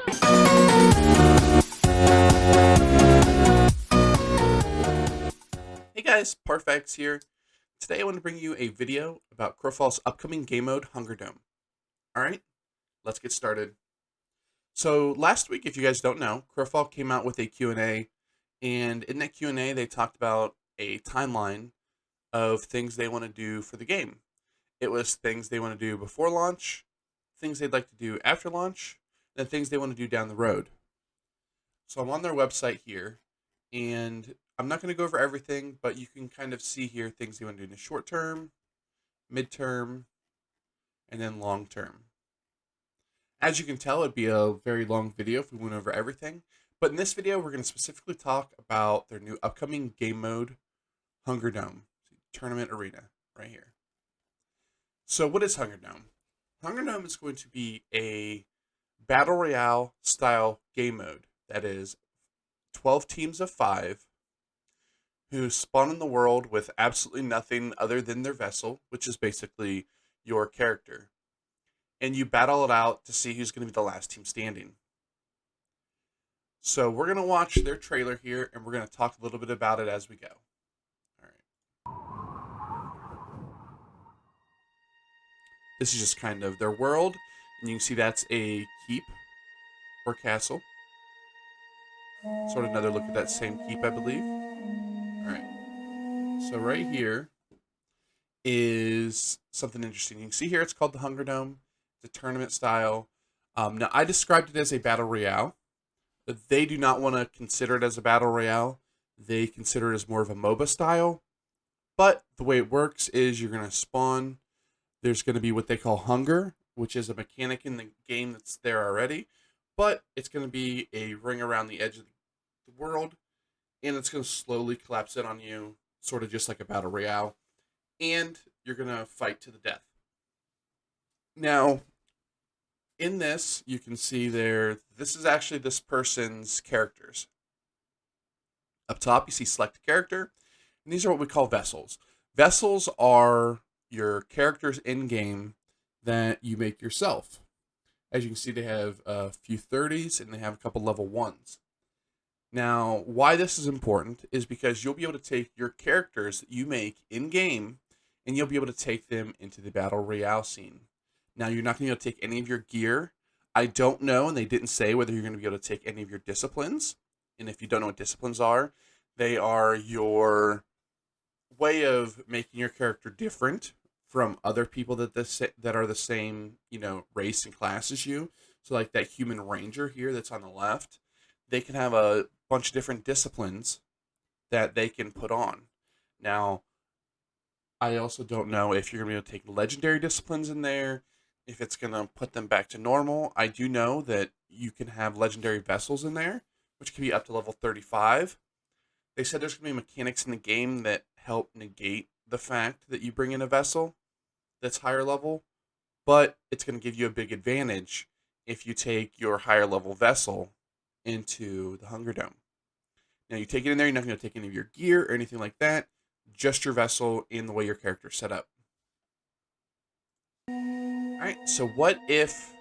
Hey guys, Parfax here. Today I want to bring you a video about Crowfall's upcoming game mode, Hunger Dome. Alright, let's get started. So last week, if you guys don't know, Crowfall came out with a Q&A, and in that Q&A they talked about a timeline of things they want to do for the game. It was things they want to do before launch, things they'd like to do after launch, and things they want to do down the road. So I'm on their website here, and I'm not going to go over everything, but you can kind of see here things they want to do in the short term, midterm, and then long term. As you can tell, it'd be a very long video if we went over everything. But in this video, we're going to specifically talk about their new upcoming game mode, Hunger Dome, Tournament Arena, right here. So what is Hunger Dome? Hunger Dome is going to be a Battle Royale style game mode that is 12 teams of 5 who spawn in the world with absolutely nothing other than their vessel, which is basically your character. And you battle it out to see who's going to be the last team standing. So we're going to watch their trailer here, and we're going to talk a little bit about it as we go. All right. This is just kind of their world, and you can see that's a keep or castle. Sort of another look at that same keep, I believe. All right. So right here is something interesting. You can see here it's called the Hunger Dome. It's a tournament style. Now, I described it as a battle royale. They do not want to consider it as a battle royale. They consider it as more of a MOBA style. But the way it works is you're going to spawn. There's going to be what they call hunger, which is a mechanic in the game that's there already. But it's going to be a ring around the edge of the world, and it's going to slowly collapse in on you, sort of just like a battle royale. And you're going to fight to the death. Now, in this, you can see there, this is actually this person's characters. Up top, you see select a character, and these are what we call vessels. Vessels are your characters in-game that you make yourself. As you can see, they have a few 30s, and they have a couple level 1s. Now, why this is important is because you'll be able to take your characters that you make in-game, and you'll be able to take them into the Battle Royale scene. Now, you're not going to be able to take any of your gear. I don't know, and they didn't say whether you're going to be able to take any of your disciplines. And if you don't know what disciplines are, they are your way of making your character different from other people that are the same, race and class as you. So like that human ranger here that's on the left, they can have a bunch of different disciplines that they can put on. Now, I also don't know if you're going to be able to take legendary disciplines in there, if it's going to put them back to normal. I do know that you can have legendary vessels in there, which can be up to level 35. They said there's going to be mechanics in the game that help negate the fact that you bring in a vessel that's higher level, but it's going to give you a big advantage if you take your higher level vessel into the Hunger Dome. Now, you take it in there, you're not going to take any of your gear or anything like that, just your vessel and the way your character's set up. Alright, so what if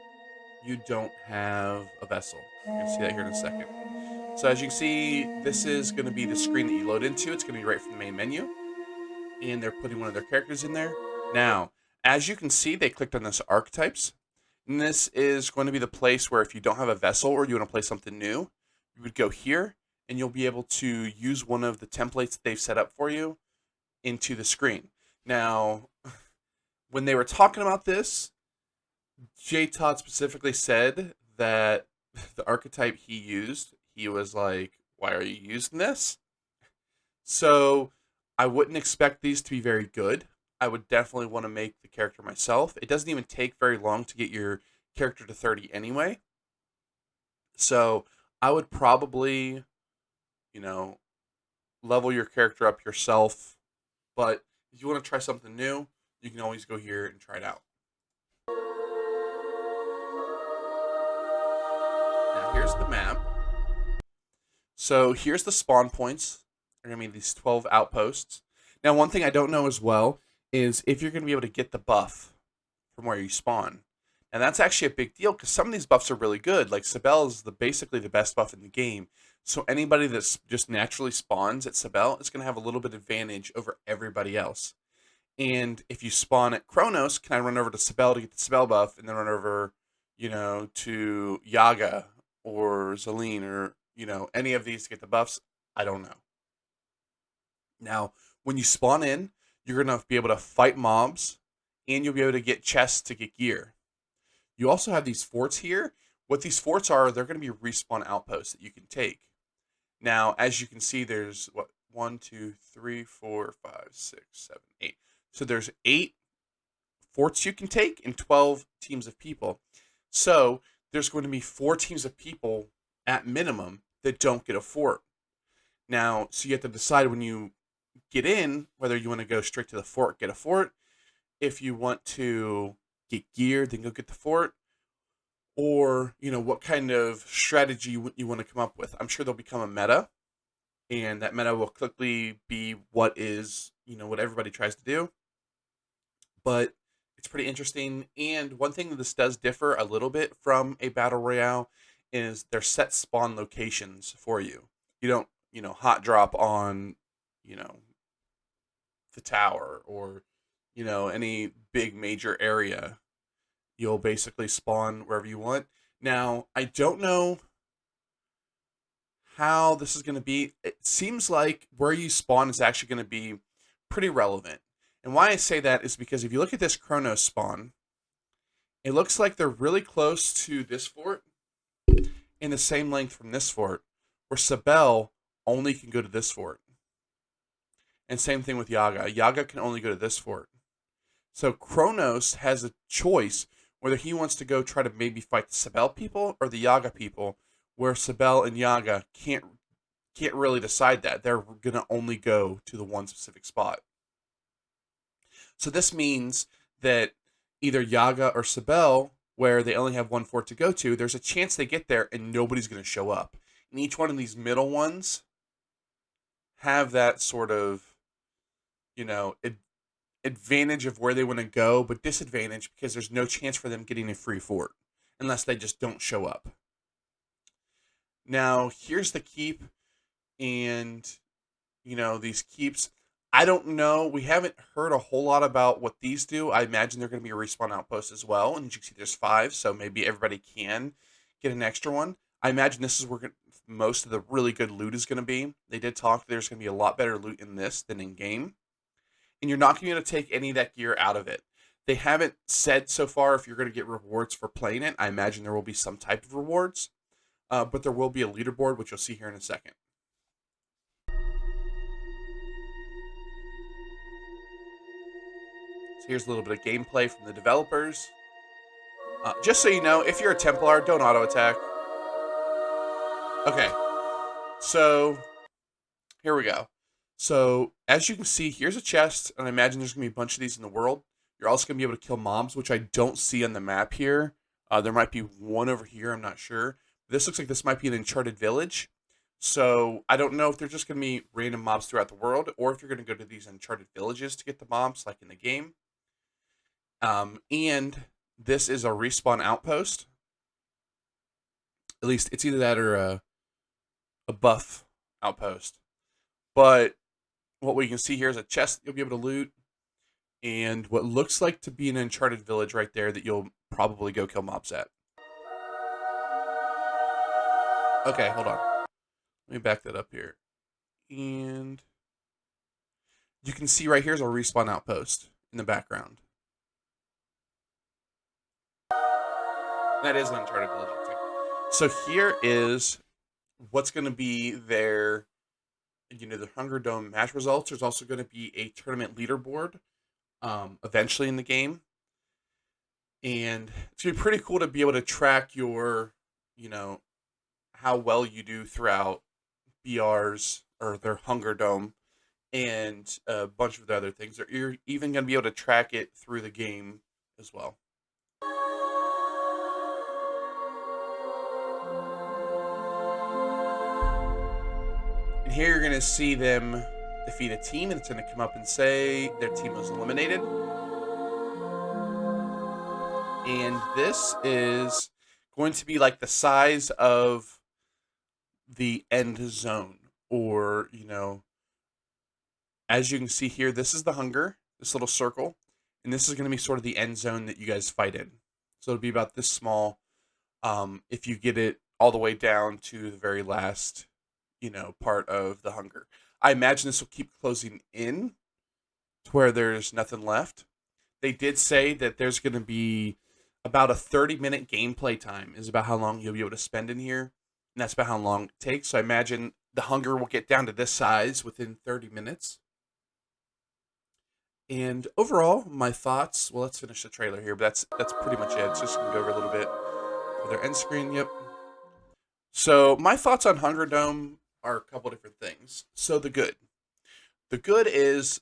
you don't have a vessel? You're going to see that here in a second. So as you can see, this is going to be the screen that you load into. It's going to be right from the main menu. And they're putting one of their characters in there. Now, as you can see, they clicked on this archetypes. And this is going to be the place where if you don't have a vessel or you want to play something new, you would go here and you'll be able to use one of the templates that they've set up for you into the screen. Now, when they were talking about this, J. Todd specifically said that the archetype he used, he was like, why are you using this? So I wouldn't expect these to be very good. I would definitely want to make the character myself. It doesn't even take very long to get your character to 30 anyway. So I would probably, level your character up yourself. But if you want to try something new, you can always go here and try it out. Now here's the map. So here's the spawn points. They're going to be these 12 outposts. Now, one thing I don't know as well is if you're going to be able to get the buff from where you spawn. And that's actually a big deal because some of these buffs are really good. Like Sibel is basically the best buff in the game. So anybody that's just naturally spawns at Sibel is going to have a little bit of advantage over everybody else. And if you spawn at Kronos, can I run over to Sibel to get the Sibel buff and then run over, to Yaga or Zelene or, any of these to get the buffs? I don't know. Now, when you spawn in, you're going to be able to fight mobs and you'll be able to get chests to get gear. You also have these forts here. What these forts are, they're going to be respawn outposts that you can take. Now, as you can see, there's 1, 2, 3, 4, 5, 6, 7, 8. So there's 8 forts you can take and 12 teams of people. So there's going to be 4 teams of people at minimum that don't get a fort. Now, so you have to decide when you get in whether you want to go straight to the fort, get a fort. If you want to get gear, then go get the fort. Or, what kind of strategy you want to come up with. I'm sure there'll become a meta, and that meta will quickly be what is, what everybody tries to do. But it's pretty interesting. And one thing that this does differ a little bit from a battle royale is their set spawn locations for you. You don't, hot drop on, the tower or, any big major area. You'll basically spawn wherever you want. Now, I don't know how this is going to be. It seems like where you spawn is actually going to be pretty relevant. And why I say that is because if you look at this Kronos spawn, it looks like they're really close to this fort in the same length from this fort, where Sibel only can go to this fort. And same thing with Yaga. Yaga can only go to this fort. So Kronos has a choice whether he wants to go try to maybe fight the Sibel people or the Yaga people, where Sibel and Yaga can't really decide that. They're going to only go to the one specific spot. So this means that either Yaga or Sibel, where they only have one fort to go to, there's a chance they get there and nobody's going to show up. And each one of these middle ones have that sort of, advantage of where they want to go, but disadvantage because there's no chance for them getting a free fort unless they just don't show up. Now, here's the keep, and, these keeps, I don't know. We haven't heard a whole lot about what these do. I imagine they're going to be a respawn outpost as well, and you can see there's 5, so maybe everybody can get an extra one. I imagine this is where most of the really good loot is going to be. They did talk there's going to be a lot better loot in this than in game. And you're not going to take any of that gear out of it. They haven't said so far if you're going to get rewards for playing it. I imagine there will be some type of rewards. But there will be a leaderboard, which you'll see here in a second. So here's a little bit of gameplay from the developers. Just so you know, if you're a Templar, don't auto-attack. Okay. So, here we go. So, as you can see, here's a chest, and I imagine there's going to be a bunch of these in the world. You're also going to be able to kill mobs, which I don't see on the map here. There might be one over here, I'm not sure. This looks like this might be an Uncharted village. So, I don't know if they're just going to be random mobs throughout the world, or if you're going to go to these Uncharted villages to get the mobs, like in the game. And this is a respawn outpost. At least, it's either that or a buff outpost. But what we can see here is a chest that you'll be able to loot, and what looks like to be an Uncharted village right there that you'll probably go kill mobs at. Okay, hold on. Let me back that up here. And you can see right here is a respawn outpost in the background. That is an Uncharted village, I think. So here is what's going to be their... the Hunger Dome match results. There's also going to be a tournament leaderboard eventually in the game. And it's going to be pretty cool to be able to track your, how well you do throughout BRs or their Hunger Dome and a bunch of the other things. You're even going to be able to track it through the game as well. And here you're going to see them defeat a team, and it's going to come up and say their team was eliminated. And this is going to be like the size of the end zone, or, as you can see here, this is the hunger, this little circle, and this is going to be sort of the end zone that you guys fight in. So it'll be about this small. If you get it all the way down to the very last, part of the hunger. I imagine this will keep closing in to where there's nothing left. They did say that there's going to be about a 30-minute gameplay time is about how long you'll be able to spend in here. And that's about how long it takes. So I imagine the hunger will get down to this size within 30 minutes. And overall, my thoughts, well, let's finish the trailer here, but that's pretty much it. It's just going to go over a little bit for their end screen. Yep. So my thoughts on Hunger Dome are a couple different things. So the good. The good is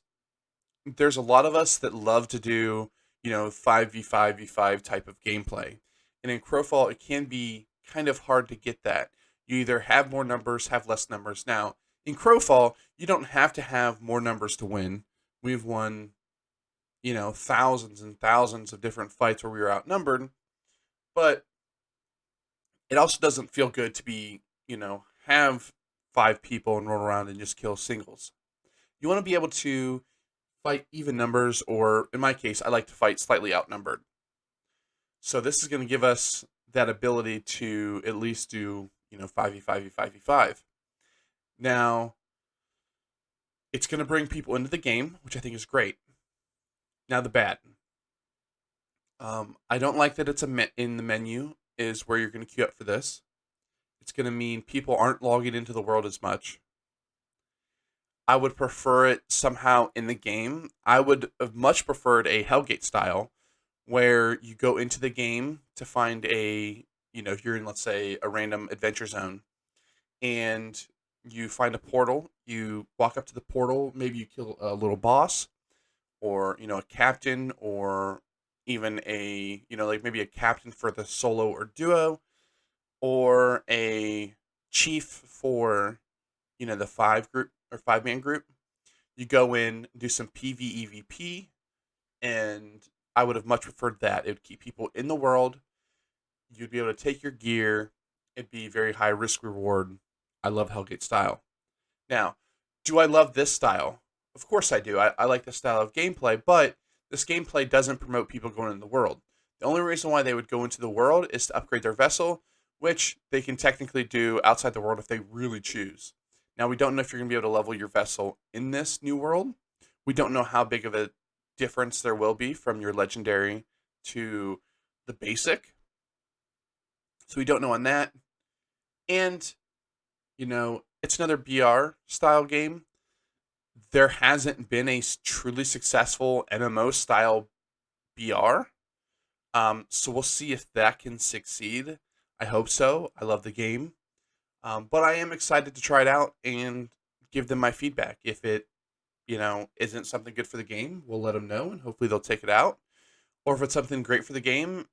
there's a lot of us that love to do, 5v5v5 type of gameplay. And in Crowfall, it can be kind of hard to get that. You either have more numbers, have less numbers. Now, in Crowfall, you don't have to have more numbers to win. We've won, thousands and thousands of different fights where we were outnumbered. But it also doesn't feel good to be, have 5 people and roll around and just kill singles. You want to be able to fight even numbers, or in my case, I like to fight slightly outnumbered. So this is going to give us that ability to at least do, 5v5v5v5. Now, it's going to bring people into the game, which I think is great. Now, the bad. I don't like that it's in the menu is where you're going to queue up for this. It's going to mean people aren't logging into the world as much. I would prefer it somehow in the game. I would have much preferred a Hellgate style where you go into the game to find if you're in, let's say, a random adventure zone and you find a portal, you walk up to the portal, maybe you kill a little boss or, a captain, or even like maybe a captain for the solo or duo, or a chief for, the 5-man group. You go in, do some PvEVP, and I would have much preferred that. It would keep people in the world. You'd be able to take your gear. It'd be very high risk reward. I love Hellgate style. Now, do I love this style? Of course I do. I like this style of gameplay, but this gameplay doesn't promote people going into the world. The only reason why they would go into the world is to upgrade their vessel, which they can technically do outside the world if they really choose. Now, we don't know if you're going to be able to level your vessel in this new world. We don't know how big of a difference there will be from your legendary to the basic. So we don't know on that. And, it's another BR style game. There hasn't been a truly successful MMO style BR. So we'll see if that can succeed. I hope so. I love the game. But I am excited to try it out and give them my feedback. If it, isn't something good for the game, we'll let them know and hopefully they'll take it out. Or if it's something great for the game,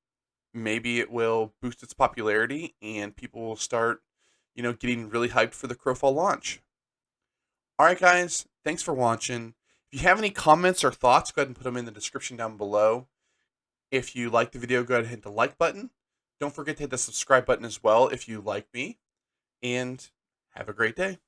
maybe it will boost its popularity and people will start, getting really hyped for the Crowfall launch. All right, guys, thanks for watching. If you have any comments or thoughts, go ahead and put them in the description down below. If you like the video, go ahead and hit the like button. Don't forget to hit the subscribe button as well if you like me. And have a great day.